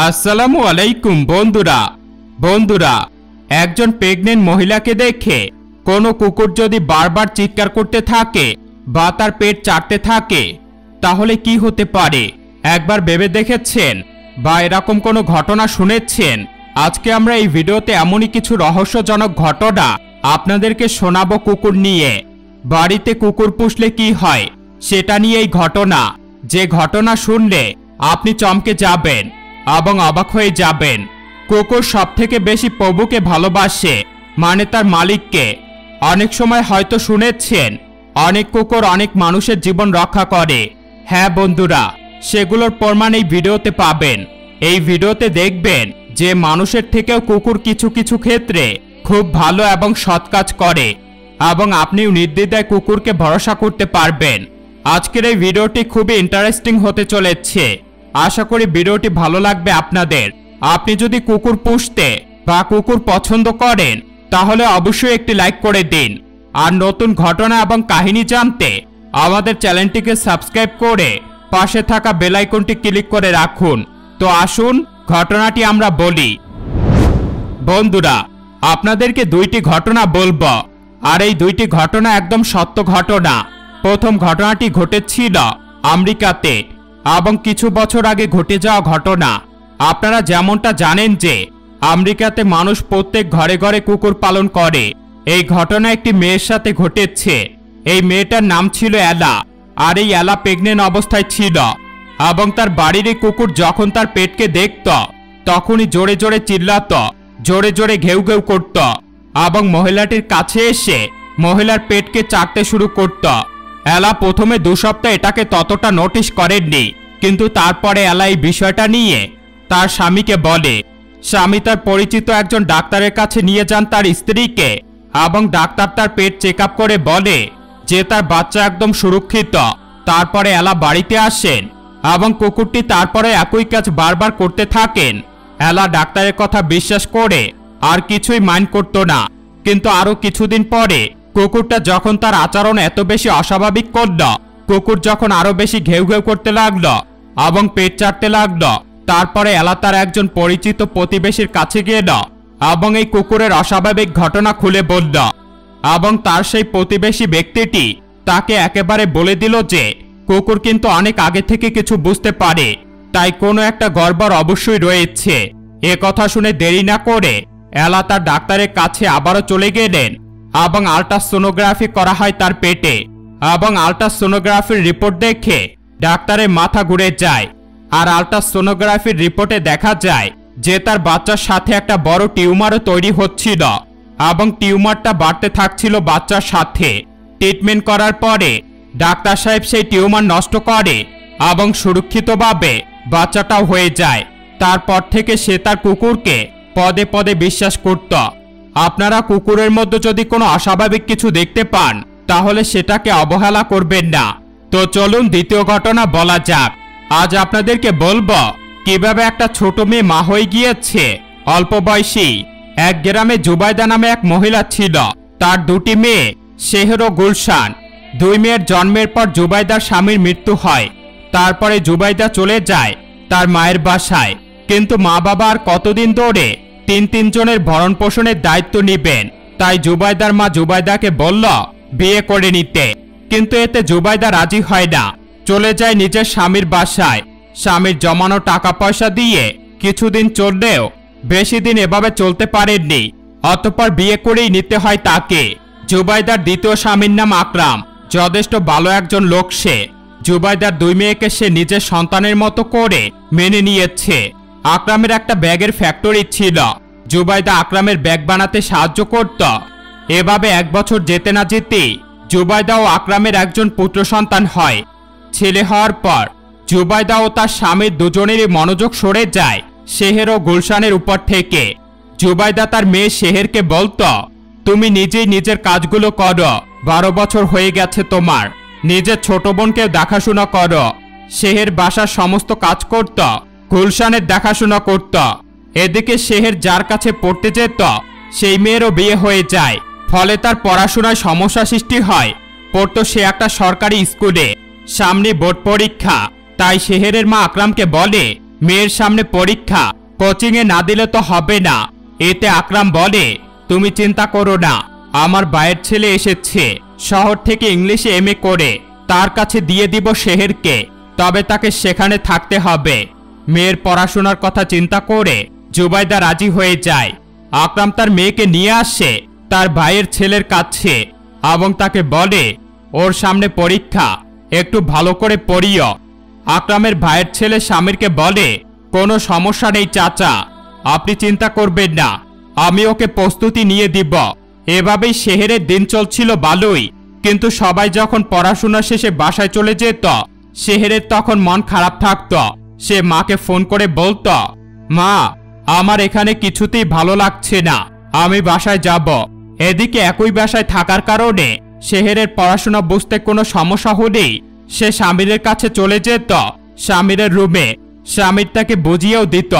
আসসালামু আলাইকুম বন্ধুরা। বন্ধুরা, একজন প্রেগনেন্ট মহিলাকে দেখে কোনো কুকুর যদি বারবার চিৎকার করতে থাকে বা তার পেট চাটতে থাকে তাহলে কি হতে পারে একবার ভেবে দেখেছেন বা এরকম কোনো ঘটনা শুনেছেন? আজকে আমরা এই ভিডিওতে এমনই কিছু রহস্যজনক ঘটনা আপনাদেরকে শোনাবো কুকুর নিয়ে। বাড়িতে কুকুর পুষলে কি হয় সেটা নিয়ে এই ঘটনা, যে ঘটনা শুনলে আপনি চমকে যাবেন এবং অবাক হয়ে যাবেন। কুকুর সবথেকে বেশি প্রভুকে ভালোবাসে, মানে তার মালিককে। অনেক সময় হয়তো শুনেছেন অনেক কুকুর অনেক মানুষের জীবন রক্ষা করে। হ্যাঁ বন্ধুরা, সেগুলোর প্রমাণ এই ভিডিওতে পাবেন। এই ভিডিওতে দেখবেন যে মানুষের থেকেও কুকুর কিছু কিছু ক্ষেত্রে খুব ভালো এবং সৎ কাজ করে এবং আপনিও নির্দ্বিধায় কুকুরকে ভরসা করতে পারবেন। আজকের এই ভিডিওটি খুবই ইন্টারেস্টিং হতে চলেছে। আশা করি ভিডিওটি ভালো লাগবে আপনাদের। আপনি যদি কুকুর পুষতে বা কুকুর পছন্দ করেন তাহলে অবশ্যই একটি লাইক করে দিন। আর নতুন ঘটনা এবং কাহিনী জানতে আমাদের চ্যানেলটিকে সাবস্ক্রাইব করে পাশে থাকা বেল আইকনটি ক্লিক করে রাখুন। তো আসুন ঘটনাটি আমরা বলি। বন্ধুরা, আপনাদেরকে দুইটি ঘটনা বলবো, আর এই দুইটি ঘটনা একদম সত্য ঘটনা। প্রথম ঘটনাটি ঘটেছিল আমেরিকাতে এবং কিছু বছর আগে ঘটে যাওয়া ঘটনা। আপনারা যেমনটা জানেন যে আমেরিকাতে মানুষ প্রত্যেক ঘরে ঘরে কুকুর পালন করে। এই ঘটনা একটি মেয়ের সাথে ঘটেছে। এই মেয়েটার নাম ছিল এলা, আর এই এলা প্রেগনেন্ট অবস্থায় ছিল এবং তার বাড়ির এই কুকুর যখন তার পেটকে দেখত তখনই জোরে জোরে চিল্লাত, জোরে জোরে ঘেউ ঘেউ করত এবং মহিলাটির কাছে এসে মহিলার পেটকে চাটতে শুরু করত। এলা প্রথমে 2 সপ্তাহ এটাকে ততটা নোটিশ করেননি, কিন্তু তারপরে এলা এই বিষয়টা নিয়ে তার স্বামীকে বলে। স্বামী তার পরিচিত একজন ডাক্তারের কাছে নিয়ে যান তার স্ত্রীকে এবং ডাক্তার তার পেট চেক আপ করে বলে যে তার বাচ্চা একদম সুরক্ষিত। তারপরে এলা বাড়িতে আসেন এবং কুকুরটি তারপরে একই কাজ বারবার করতে থাকেন। এলা ডাক্তারের কথা বিশ্বাস করে আর কিছুই মাইন্ড করত না। কিন্তু আরো কিছুদিন পরে কুকুরটা যখন তার আচরণ এত বেশি অস্বাভাবিক করল, কুকুর যখন আরো বেশি ঘেউ ঘেউ করতে লাগলো এবং পেট চাটতে লাগলো, তারপরে এলা তার একজন পরিচিত প্রতিবেশীর কাছে গেল এবং এই কুকুরের অস্বাভাবিক ঘটনা খুলে বলল এবং তার সেই প্রতিবেশী ব্যক্তিটি তাকে একেবারে বলে দিল যে কুকুর কিন্তু অনেক আগে থেকে কিছু বুঝতে পারে, তাই কোনো একটা গড়বড় অবশ্যই রয়েছে। এ কথা শুনে দেরি না করে এলা তার ডাক্তারের কাছে আবারও চলে গেলেন এবং আল্ট্রাসোনোগ্রাফি করা হয় তার পেটে এবং আল্ট্রাসোনোগ্রাফির রিপোর্ট দেখে ডাক্তারের মাথা ঘুরে যায়। আর আল্ট্রাসোনোগ্রাফির রিপোর্টে দেখা যায় যে তার বাচ্চার সাথে একটা বড় টিউমারও তৈরি হচ্ছিল এবং টিউমারটা বাড়তে থাকছিল বাচ্চার সাথে। ট্রিটমেন্ট করার পরে ডাক্তার সাহেব সেই টিউমার নষ্ট করে এবং সুরক্ষিতভাবে বাচ্চাটাও হয়ে যায়। তারপর থেকে সে তার কুকুরকে পদে পদে বিশ্বাস করত। আপনারা কুকুরের মধ্যে যদি কোনো অস্বাভাবিক কিছু দেখতে পান তাহলে সেটাকে অবহেলা করবেন না। তো চলুন দ্বিতীয় ঘটনা বলা যাক। আজ আপনাদেরকে বলবো কিভাবে একটা ছোট মেয়ে মা হয়ে গিয়েছে। অল্প বয়সী এক গ্রামে জুবাইদা নামে এক মহিলা ছিল। তার 2টি মেয়ে শেহর ও গুলশান। 2 মেয়ের জন্মের পর জুবাইদার স্বামীর মৃত্যু হয়। তারপরে জুবাইদা চলে যায় তার মায়ের বাসায়। কিন্তু মা বাবা আর কতদিন ধরে 3 জনের ভরণ পোষণের দায়িত্ব নেবেন, তাই জুবাইদার মা জুবাইদাকে বলল বিয়ে করে নিতে। কিন্তু এতে জুবাইদা রাজি হয় না, চলে যায় নিজের স্বামীর বাসায়। স্বামীর জমানো টাকা পয়সা দিয়ে কিছুদিন চললেও বেশি দিন এভাবে চলতে পারেননি। অতঃপর বিয়ে করেই নিতে হয় তাকে। জুবাইদার দ্বিতীয় স্বামীর নাম আকরাম, যথেষ্ট ভালো একজন লোক সে। জুবাইদার 2 মেয়েকে সে নিজের সন্তানের মতো করে মেনে নিয়েছে। আকরামের একটা ব্যাগের ফ্যাক্টরি ছিল। জুবাইদা আকরামের ব্যাগ বানাতে সাহায্য করত। এভাবে 1 বছর যেতে না যেতেই জুবাইদা ও আকরামের একজন পুত্র সন্তান হয়। ছেলে হওয়ার পর জুবাইদা ও তার স্বামীর দুজনেরই মনোযোগ সরে যায় শেহের ও গুলশানের উপর থেকে। জুবাইদা তার মেয়ে শেহেরকে বলতো, তুমি নিজেই নিজের কাজগুলো করো, 12 বছর হয়ে গেছে তোমার, নিজের ছোট বোনকে দেখাশোনা করো। শেহের বাসার সমস্ত কাজ করত, গুলশানের দেখাশোনা করত। এদিকে শেহের যার কাছে পড়তে যেত সেই মেয়েরও বিয়ে হয়ে যায়। ফলে তার পড়াশোনায় সমস্যা সৃষ্টি হয়। পড়তো সে একটা সরকারি স্কুলে, সামনে বোর্ড পরীক্ষা। তাই শেহেরের মা আকরামকে বলে মেয়ের সামনে পরীক্ষা, কোচিংয়ে না দিলে তো হবে না। এতে আকরাম বলে, তুমি চিন্তা করো না, আমার ভাইয়ের ছেলে এসেছে শহর থেকে ইংলিশে এমএ করে, তার কাছে দিয়ে দিব শেহেরকে, তবে তাকে সেখানে থাকতে হবে। মেয়ের পড়াশোনার কথা চিন্তা করে জুবাইদা রাজি হয়ে যায়। আকরাম তার মেয়েকে নিয়ে আসে তার ভাইয়ের ছেলের কাছে এবং তাকে বলে, ওর সামনে পরীক্ষা, একটু ভালো করে পড়িও। আকরামের ভাইয়ের ছেলে স্বামীরকে বলে, কোনো সমস্যা নেই চাচা, আপনি চিন্তা করবেন না, আমি ওকে প্রস্তুতি নিয়ে দিব। এভাবেই শেহেরের দিন চলছিল ভালোই, কিন্তু সবাই যখন পড়াশোনা শেষে বাসায় চলে যেত, শেহেরের তখন মন খারাপ থাকত। সে মাকে ফোন করে বলতো, মা, আমার এখানে কিছুতেই ভালো লাগছে না, আমি বাসায় যাব। এদিকে একই বাসায় থাকার কারণে শেহেরের পড়াশোনা বুঝতে কোনো সমস্যা হলেই সে স্বামীরের কাছে চলে যেত স্বামীরের রুমে। স্বামীর তাকে বুঝিয়েও দিত।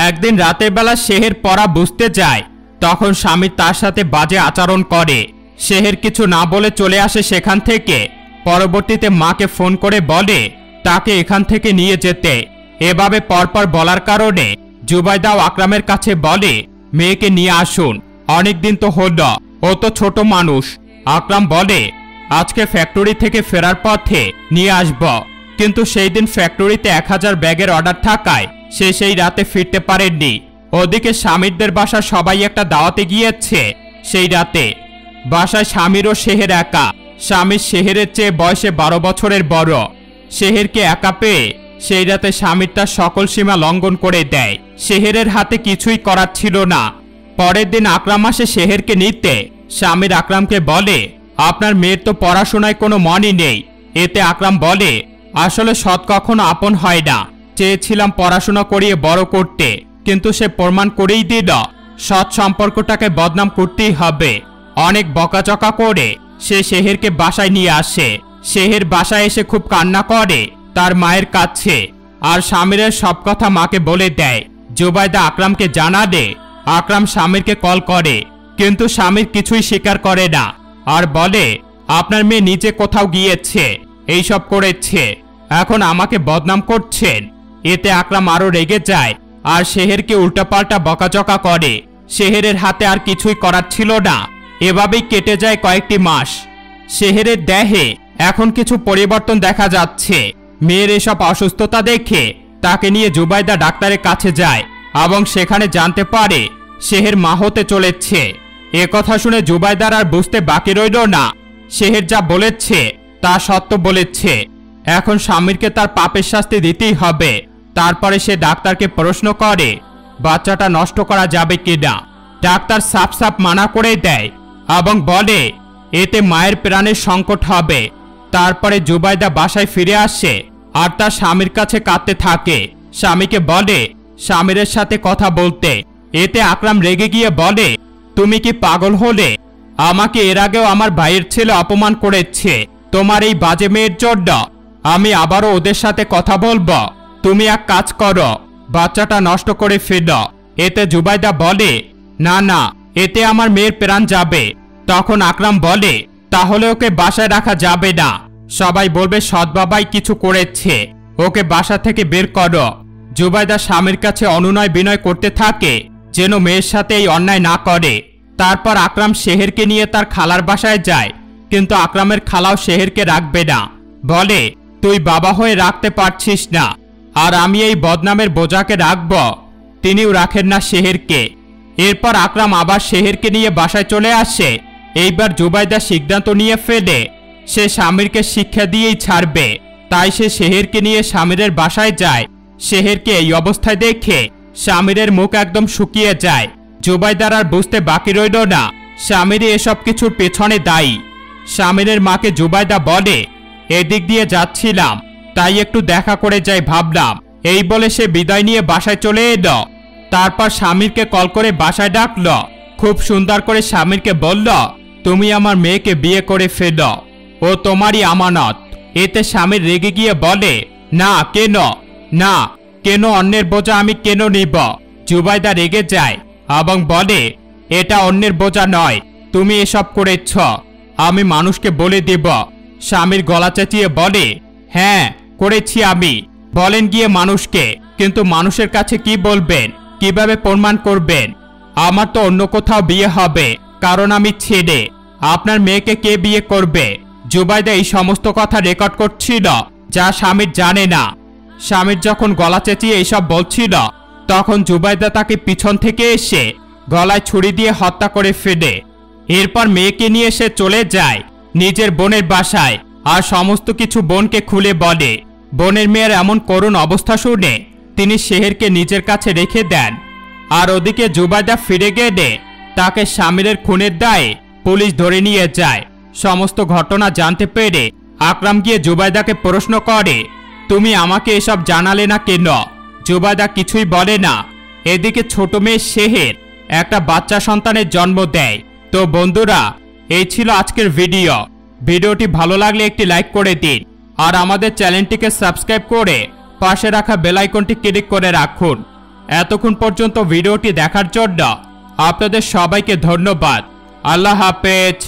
একদিন রাতের বেলা শেহের পড়া বুঝতে যায়, তখন স্বামী তার সাথে বাজে আচরণ করে। শেহের কিছু না বলে চলে আসে সেখান থেকে। পরবর্তীতে মাকে ফোন করে বলে তাকে এখান থেকে নিয়ে যেতে। এভাবে পরপর বলার কারণে জুবাইদাও আকরামের কাছে বলে, মেয়েকে নিয়ে আসুন, অনেকদিন তো হল, ও তো ছোট মানুষ। আকরাম বলে, আজকে ফ্যাক্টরি থেকে ফেরার পথে নিয়ে আসব। কিন্তু সেই দিন ফ্যাক্টরিতে 1000 ব্যাগের অর্ডার থাকায় সে সেই রাতে ফিরতে পারেননি। ওদিকে স্বামীরদের বাসা সবাই একটা দাওয়াতে গিয়েছে। সেই রাতে বাসায় স্বামীর ও শেহের একা। স্বামীর শেহেরের চেয়ে বয়সে 12 বছরের বড়। শেহেরকে একা পেয়ে সেই রাতে স্বামীর তার সকল সীমা লঙ্ঘন করে দেয়। শেহেরের হাতে কিছুই করার ছিল না। পরের দিন আকরাম আসে শেহেরকে নিতে। স্বামীর আকরামকে বলে, আপনার মেয়ের তো পড়াশোনায় কোনো মনই নেই। এতে আকরাম বলে, আসলে সৎ কখনো আপন হয় না। চেয়েছিলাম পড়াশোনা করিয়ে বড় করতে, কিন্তু সে প্রমাণ করেই দিল সৎ সম্পর্কটাকে বদনাম করতেই হবে। অনেক বকাচকা করে সে শেহেরকে বাসায় নিয়ে আসে। শেহের বাসায় এসে খুব কান্না করে তার মায়ের কাছে, আর স্বামীরের সব কথা মাকে বলে দেয়। জুবাইদা আকরামকে জানালে আকরাম স্বামীরকে কল করে, কিন্তু স্বামীর কিছুই স্বীকার করে না, আর বলে, আপনার মেয়ে নিজে কোথাও গিয়েছে, এইসব করেছে, এখন আমাকে বদনাম করছেন। এতে আকরাম আরো রেগে যায় আর শেহেরকে উল্টাপাল্টা বকাঝকা করে। শেহেরের হাতে আর কিছুই করার ছিল না। এভাবেই কেটে যায় কয়েকটি মাস। শেহেরের দেহে এখন কিছু পরিবর্তন দেখা যাচ্ছে। মেয়ের এসব অসুস্থতা দেখে তাকে নিয়ে জুবাইদা ডাক্তারের কাছে যায় এবং সেখানে জানতে পারে শেহের মা হতে চলেছে। একথা শুনে জুবাইদার আর বুঝতে বাকি রইল না। শেহের যা বলেছে তা সত্য বলেছে। এখন স্বামীরকে তার পাপের শাস্তি দিতেই হবে। তারপরে সে ডাক্তারকে প্রশ্ন করে, বাচ্চাটা নষ্ট করা যাবে কিনা। ডাক্তার সাফ সাফ মানা করে দেয় এবং বলে, এতে মায়ের প্রাণের সংকট হবে। তারপরে জুবাইদা বাসায় ফিরে আসে আর তার স্বামীর কাছে কাঁদতে থাকে। স্বামীকে বলে স্বামীরের সাথে কথা বলতে। এতে আকরাম রেগে গিয়ে বলে, তুমি কি পাগল হলে? আমাকে এর আগেও আমার ভাইয়ের ছেলে অপমান করেছে, তোমার এই বাজে মেয়ের জন্য আমি আবারও ওদের সাথে কথা বলবো। তুমি এক কাজ করো, বাচ্চাটা নষ্ট করে ফেলো। এতে জুবাইদা বলে, না না, এতে আমার মেয়ের প্রাণ যাবে। তখন আকরাম বলে, তাহলে ওকে বাসায় রাখা যাবে না, সবাই বলবে সৎ বাবাই কিছু করেছে, ওকে বাসা থেকে বের করো। জুবাইদা স্বামীর কাছে অনুনয় বিনয় করতে থাকে যেন মেয়ের সাথে এই অন্যায় না করে। তারপর আকরাম শেহেরকে নিয়ে তার খালার বাসায় যায়, কিন্তু আকরামের খালাও শেহেরকে রাখবে না। বলে, তুই বাবা হয়ে রাখতে পারছিস না, আর আমি এই বদনামের বোঝাকে রাখব। তিনিও রাখেন না শেহেরকে। এরপর আকরাম আবার শেহেরকে নিয়ে বাসায় চলে আসে। এইবার জুবাইদা সিদ্ধান্ত নিয়ে ফেলে সে স্বামীরকে শিক্ষা দিয়েই ছাড়বে। তাই সে শেহেরকে নিয়ে স্বামীরের বাসায় যায়। শেহেরকে এই অবস্থায় দেখে স্বামীরের মুখ একদম শুকিয়ে যায়। জুবাইদার আর বুঝতে বাকি রইল না স্বামীরই এসব কিছুর পেছনে দায়ী। স্বামীরের মাকে জুবাইদা বলে, এদিক দিয়ে যাচ্ছিলাম, তাই একটু দেখা করে যাই ভাবলাম। এই বলে সে বিদায় নিয়ে বাসায় চলে এলো। তারপর স্বামীরকে কল করে বাসায় ডাকল। খুব সুন্দর করে স্বামীরকে বলল, তুমি আমার মেয়েকে বিয়ে করে ফেলো, ও তোমারই আমানত। এতে স্বামীর রেগে গিয়ে বলে, না কেন, না কেন, অন্যের বোঝা আমি কেন নিব। জুবাইদা রেগে যায় এবং বলে, এটা অন্যের বোঝা নয়, তুমি এসব করেছ, আমি মানুষকে বলে দেব। স্বামীর গলা চেঁচিয়ে বলে, হ্যাঁ করেছি আমি, বলেন গিয়ে মানুষকে। কিন্তু মানুষের কাছে কি বলবেন, কিভাবে প্রমাণ করবেন? আমার তো অন্য কোথাও বিয়ে হবে, কারণ আমি ছেলে। আপনার মেয়েকে কে বিয়ে করবে? জুবাইদা এই সমস্ত কথা রেকর্ড করছিল, যা স্বামীর জানে না। স্বামীর যখন গলা চেঁচিয়ে এইসব বলছিল, তখন জুবাইদা তাকে পিছন থেকে এসে গলায় ছুরি দিয়ে হত্যা করে ফেলে। এরপর মেয়েকে নিয়ে সে চলে যায় নিজের বোনের বাসায়, আর সমস্ত কিছু বোনকে খুলে বলে। বোনের মেয়ের এমন করুণ অবস্থা শুনে তিনি শেহেরকে নিজের কাছে রেখে দেন। আর ওদিকে জুবাইদা ফিরে গেলে তাকে স্বামীর খুনের দায়ে পুলিশ ধরে নিয়ে যায়। সমস্ত ঘটনা জানতে পেরে আকরাম গিয়ে জুবাইদাকে প্রশ্ন করে, তুমি আমাকে এসব জানালে না কেন? জুবাইদা কিছুই বলে না। এদিকে ছোট মেয়ে শেহের একটা বাচ্চা সন্তানের জন্ম দেয়। তো বন্ধুরা, এই ছিল আজকের ভিডিও। ভিডিওটি ভালো লাগলে একটি লাইক করে দিন, আর আমাদের চ্যানেলটিকে সাবস্ক্রাইব করে পাশে রাখা বেল আইকনটি ক্লিক করে রাখুন। এতক্ষণ পর্যন্ত ভিডিওটি দেখার জন্য আপনাদের সবাইকে ধন্যবাদ। আল্লাহ হাফেজ।